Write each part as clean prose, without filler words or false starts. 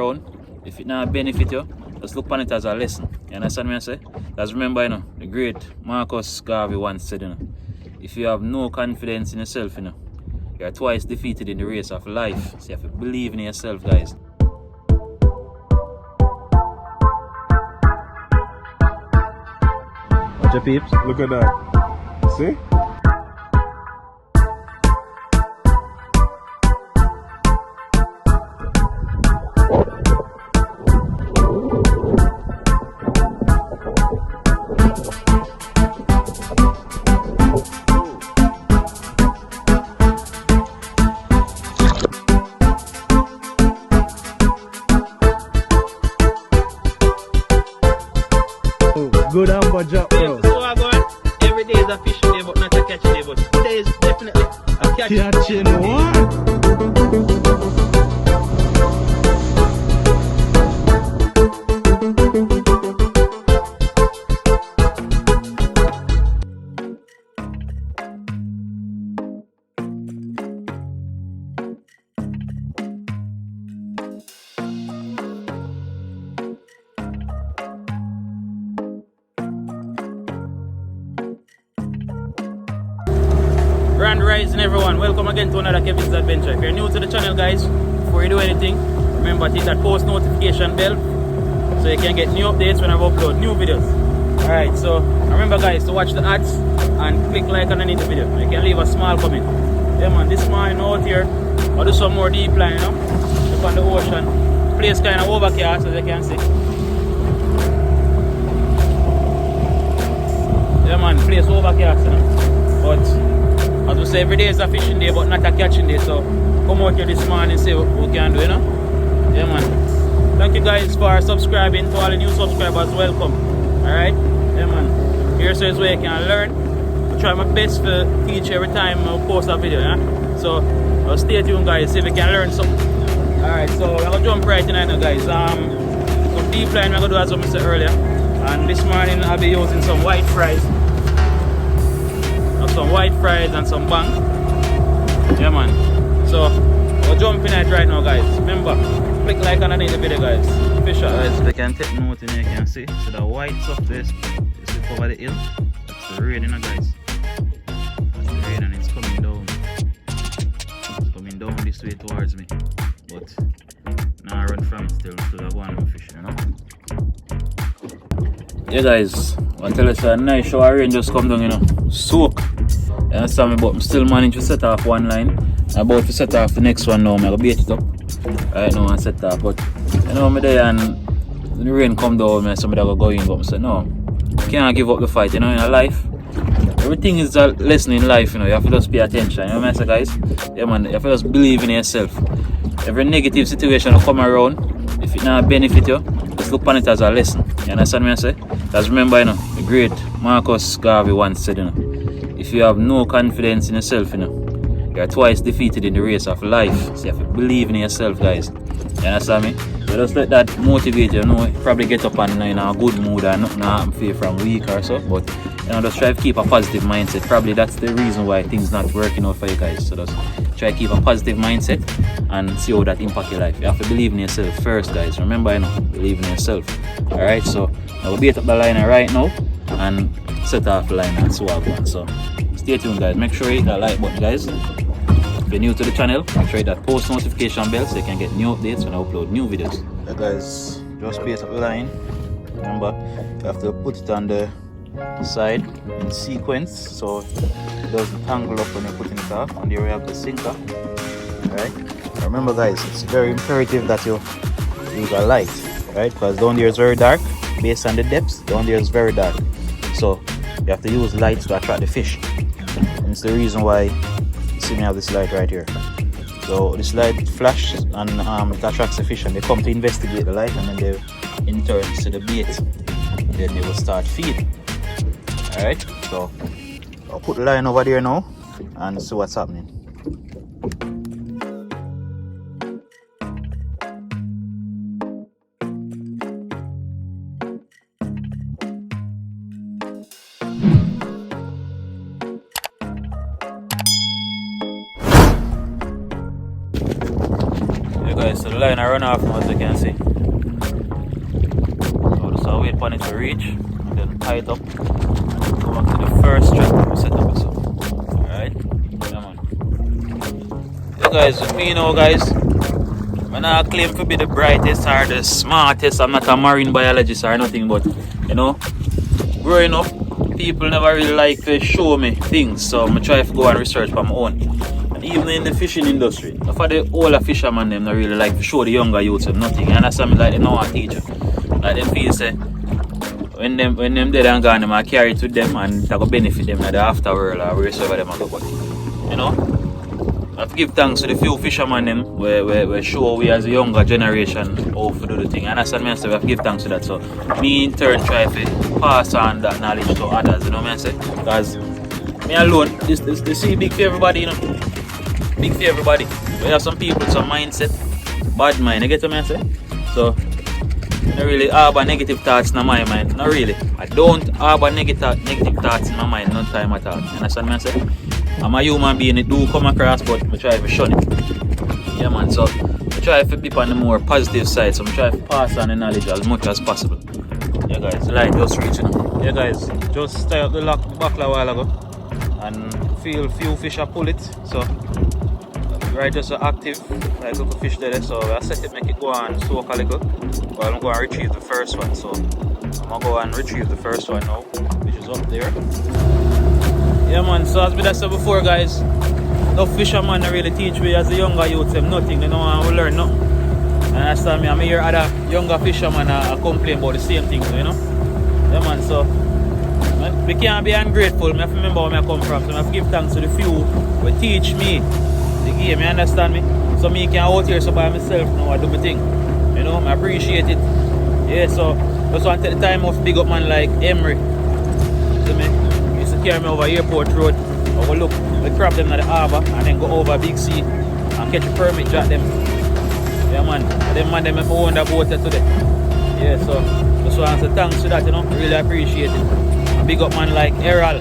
around. If it not benefit you, just look upon it as a lesson. You understand me I say? Because remember, the great Marcus Garvey once said, if you have no confidence in yourself, you're twice defeated in the race of life. So you have to believe in yourself, guys. Watch your peeps. Look at that. See? Good amber job, bro. So I go every day is a fishing day, but not a catching day. But today is definitely a catching. Catching what? Grand rising everyone, welcome again to another Kevin's Adventure. If you're new to the channel guys, before you do anything, remember to hit that post notification bell so you can get new updates when I upload new videos. Alright, so remember guys to watch the ads and click like underneath the video. You can leave a small comment. Yeah man, this morning out here, I'll do some more deep line, look on the ocean. Place kind of overcast as you can see. Yeah man, place overcast, but as we say, every day is a fishing day, but not a catching day. So come out here this morning and see what we can do, Yeah, man. Thank you guys for subscribing. To all the new subscribers, welcome. Alright? Yeah, man. Here is where you can learn. I try my best to teach every time I post a video, yeah? So stay tuned, guys, see if you can learn something. Alright, so I'm going to jump right in now, guys. Some deep line I'm going to do as I said earlier. And this morning I'll be using some white fries. Some white fries and some bang. Yeah man. So we're jumping at right now guys. Remember, click like underneath the video guys. Fish out guys. They can take note in here, you can see. So the white stuff there is over the hill. That's the rain, guys. That's the rain and it's coming down. It's coming down this way towards me. But now I run from it still I go on fishing, Yeah guys, I tell you it's a nice shower rain just come down, soak. You understand me, but I'm still managing to set off one line. I'm about to set off the next one now. I'm going to bait it up. Right now I set off, but I'm there and the rain come down and somebody will go in, but I said no, you can't give up the fight, in life. Everything is a lesson in life, you have to just pay attention, what I say guys? Yeah man, you have to just believe in yourself. Every negative situation will come around, if it not benefit you, just look upon it as a lesson. You understand me I say? Because remember, the great Marcus Garvey once said, if you have no confidence in yourself, you're twice defeated in the race of life. So you have to believe in yourself, guys. You understand me? So just let that motivate you, probably get up and in a good mood and nothing happen for you from week or so. But just try to keep a positive mindset. Probably that's the reason why things not working out for you guys. So just try to keep a positive mindset and see how that impact your life. You have to believe in yourself first, guys. Remember, believe in yourself. Alright, so I'll beat up the liner right now and set off the line and swap one. So stay tuned guys, make sure you hit that like button guys. If you're new to the channel, make sure you hit that post notification bell so you can get new updates when I upload new videos. Yeah guys, just bait up the line. Remember, you have to put it on the side in sequence so it doesn't tangle up when you're putting it off. And here we have the sinker. Alright, remember guys, it's very imperative that you use a light, right? Because down there is very dark. Based on the depths, down there is very dark. So you have to use lights to attract the fish. And it's the reason why you see me have this light right here. So this light flashes and it attracts the fish and they come to investigate the light and then they in turn see the bait. And then they will start feeding. Alright, so I'll put the line over there now and see what's happening. guys, so the line I run off now, as you can see. So just wait for it to reach and then tie it up. Go back to the first strap we set up. So. Alright? Yeah, man. Yeah, guys, with me now, guys. I'm not claim to be the brightest or the smartest. I'm not a marine biologist or nothing, but you know, growing up, people never really like to show me things, so I'm try to go and research for my own. And even in the fishing industry, for the older fishermen, them not really like to show the younger youths them nothing. You understand me? Like they know how to teach you. Like them feel say when them dead and gone, them I carry it with them and that will benefit them in the afterworld or wherever them go. But you know, I have to give thanks to the few fishermen them where show we as a younger generation how to do the thing. And that's what I say, we have to give thanks to that. So me in turn try to pass on that knowledge to others, you know what I say? Because me alone, this is big for everybody, you know. Big for everybody. We have some people, some mindset, bad mind, you get what I say? So I don't really harbor negative thoughts in my mind. Not really. I don't harbor negative thoughts in my mind no time at all. You understand what I say? I'm a human being, it do come across, but I try to shun it. Yeah, man, so I try to be on the more positive side, so I try to pass on the knowledge as much as possible. Yeah, guys, the light just reaching. Yeah, guys, just tie up the lock buckle a while ago and feel few fish are pull it. So, right, just so active, like little fish there. So, I set it, make it go and soak a little while I'm going to retrieve the first one. So, I'm going to go and retrieve the first one now, which is up there. Yeah, man, so as I said before, guys, no fisherman really teach me as a younger youth them nothing. They don't want to learn nothing. And understand me, I'm hear other younger fishermen complain about the same thing, you know. Yeah, man, so we can't be ungrateful. I have to remember where I come from. So I have to give thanks to the few who teach me the game, you understand me? So me can out here so by myself now I do my thing. You know, I appreciate it. Yeah, so just want to take the time off big up man like Emery. See me? Carry me over airport road, overlook the crab them at the harbour and then go over Big Sea and catch a permit drop them. Yeah, man, and them man them have owned the boat today. Yeah, so just want to say thanks to that, you know, really appreciate it. And big up man like Errol,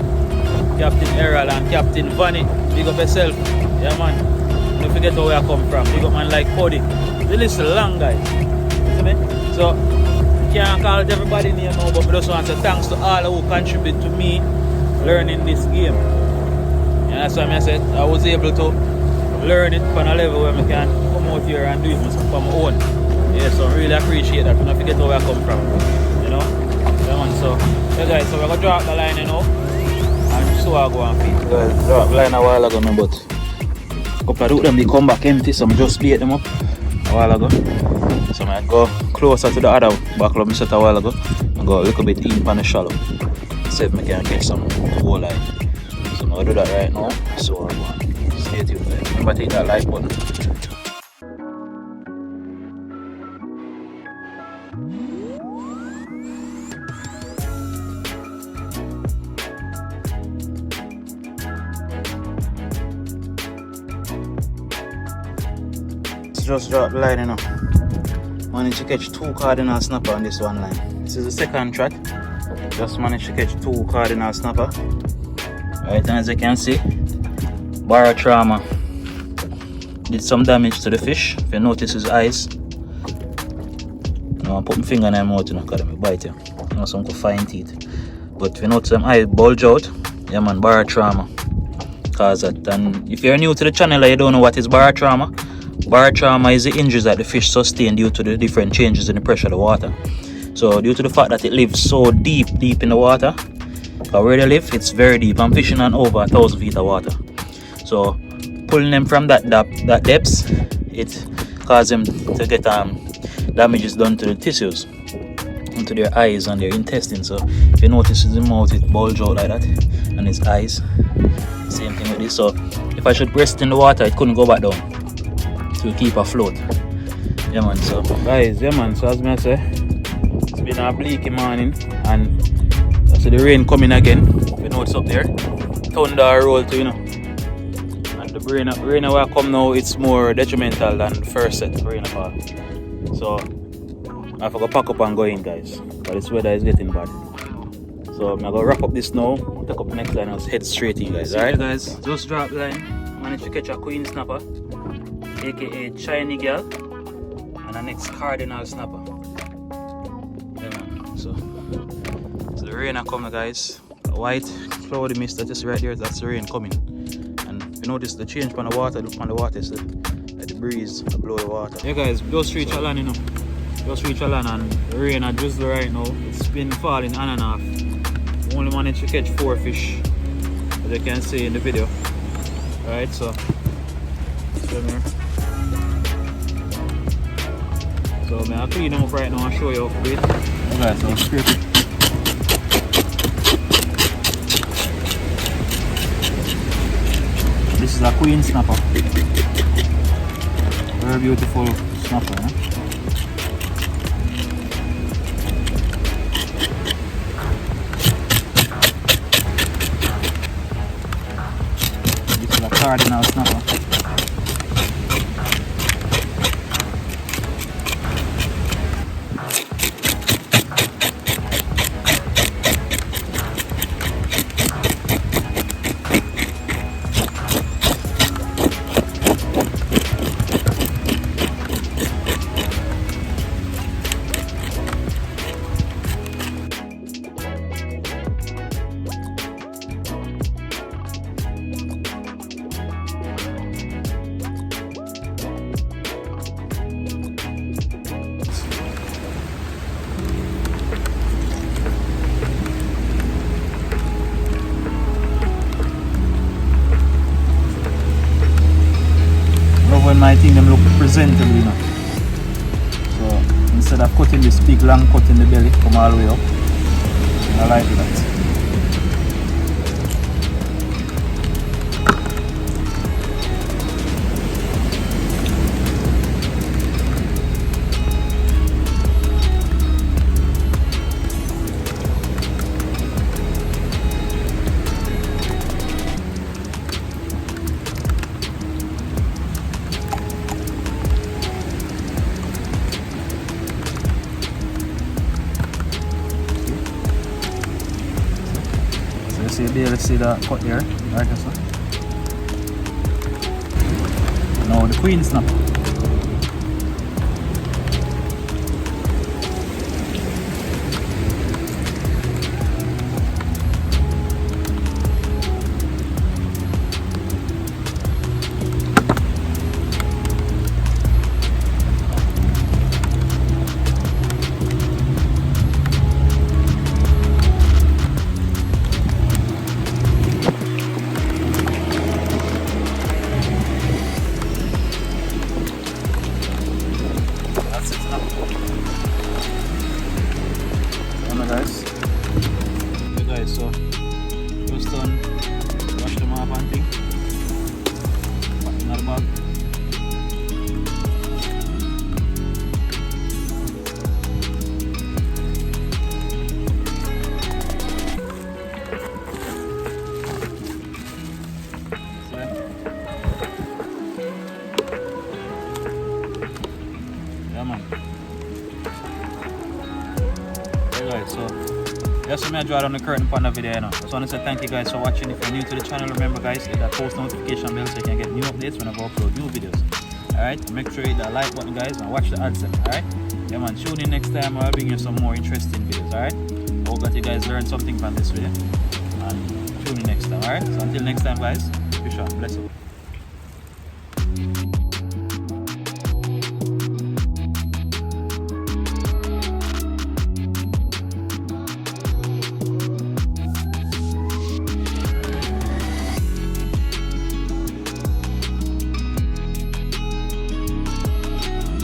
Captain Errol and Captain Vanny, big up yourself. Yeah, man, don't forget where I come from. Big up man like Cody. The list is long, guys. See me? So can't call it everybody name now, but I just want to say thanks to all who contribute to me learning this game. And that's why I said I was able to learn it from a level where I can come out here and do it for my own. Yeah, so I really appreciate that. Don't forget where I come from. You know? Yeah, man, so yeah, guys, so we're gonna drop the line, you know, and so I go and feed. Guys, drop the line a while ago, but a couple of them they come back empty, so I just bait them up a while ago. So I go closer to the other back club I set a while ago and go a little bit deep on the shallow. See if I can catch some whole line. So I'm going to do that right now. So I'm going to stay tuned. Remember to hit that like button. Just drop the line, you know. Managed to catch 2 cardinal snapper on this one line. This is the second track. Just managed to catch 2 cardinal snapper. Right, and as you can see, barotrauma did some damage to the fish. If you notice his eyes, I put my finger in my mouth, you know, because I bite him. You know, some fine teeth. But if you notice them eyes bulge out, yeah man, barotrauma cause that. And if you're new to the channel and you don't know what is barotrauma, barotrauma is the injuries that the fish sustain due to the different changes in the pressure of the water. So due to the fact that it lives so deep in the water, where they live, it's very deep. I'm fishing on over 1,000 feet of water. So pulling them from that depths, it causes them to get damages done to the tissues, into their eyes and their intestines. So if you notice his mouth, it bulge out like that, and his eyes, same thing with this. So if I should rest in the water, it couldn't go back down. It will keep afloat. Yeah man, so guys, yeah man, so as I say, it's been a bleaky morning and I see the rain coming again. You know it's up there. Thunder roll too, you know. And the rain will come now, it's more detrimental than the first set of rain fall. So I have to go pack up and go in, guys. But this weather is getting bad. So I'm gonna wrap up this now, take up the next line and head straight in, guys. Alright guys, just drop the line. Managed to catch a queen snapper, aka shiny girl. and the next cardinal snapper. Yeah, man. So the rain are coming, guys. The white cloudy mist that is right there, that's the rain coming. And you notice the change on the water, look on the water, so the breeze blow the water. Yeah guys, just reach a land, you know. Just reach a land and the rain are drizzle right now. It's been falling on and off. Only managed to catch 4 fish, as you can see in the video. Alright, so I'll clean them up right now and show you how to do it. Okay, so scrape it. This is a queen snapper. Very beautiful snapper, eh? This is a cardinal snapper. When my thing them look presentable, you know. So instead of cutting this big long cut in the belly, come all the way up. I like that. So you barely see that cut there, right so. Now the queen snapper. Guys, so just done, wash them off and thing, put in another bag. Yeah man. Hey guys, so that's what I draw on the curtain upon the video, you know. Just want to say thank you guys for watching. If you're new to the channel, remember guys, hit that post notification bell so you can get new updates when I go upload new videos. Alright, make sure you hit that like button guys and watch the ads. Alright, yeah man, tune in next time. I'll bring you some more interesting videos. Alright, hope that you guys learned something from this video and tune in next time. Alright, so until next time guys, be sure, bless you.